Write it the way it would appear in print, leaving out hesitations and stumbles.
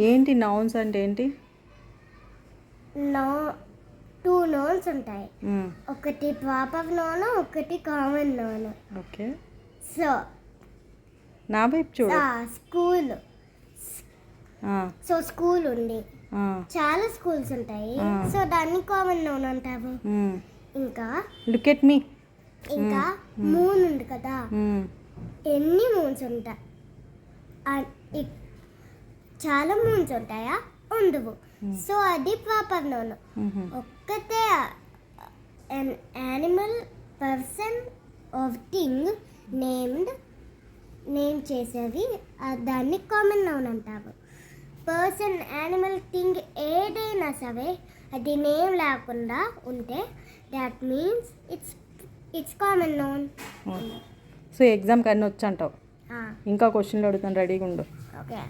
ఏంటి నౌన్స్ అంటే ఏంటి? నో 2 నౌన్స్ ఉంటాయి. ఒకటి ప్రాపర్ నౌన్, ఒకటి కామన్ నౌన్. ఓకే. సో నా వైపు చూడు. స్కూల్. సో స్కూల్ ఉంది, చాలా స్కూల్స్ ఉంటాయి. సో దాన్ని కామన్ నౌన్ అంటారు. ఇంకా లుక్ ఎట్ మీ. ఇంకా మూన్ ఉంది కదా, ఎన్ని మూన్స్ ఉంటాయి? చాలా మూన్స్ ఉంటాయా? ఉండవు. సో అది ప్రాపర్ నౌన్. ఒక్కటే an animal, person or thing name చేసేవి దాన్ని కామన్ నౌన్ అంటారు. పర్సన్, యానిమల్, థింగ్ ఏదైనా సరే అది నేమ్ లేకుండా ఉంటే that means it's common noun. So ఎగ్జామ్కి అన్నీ వచ్చి అంటావు. ఇంకా క్వశ్చన్లు అడుగుతాను, రెడీగా ఉండు. ఓకే.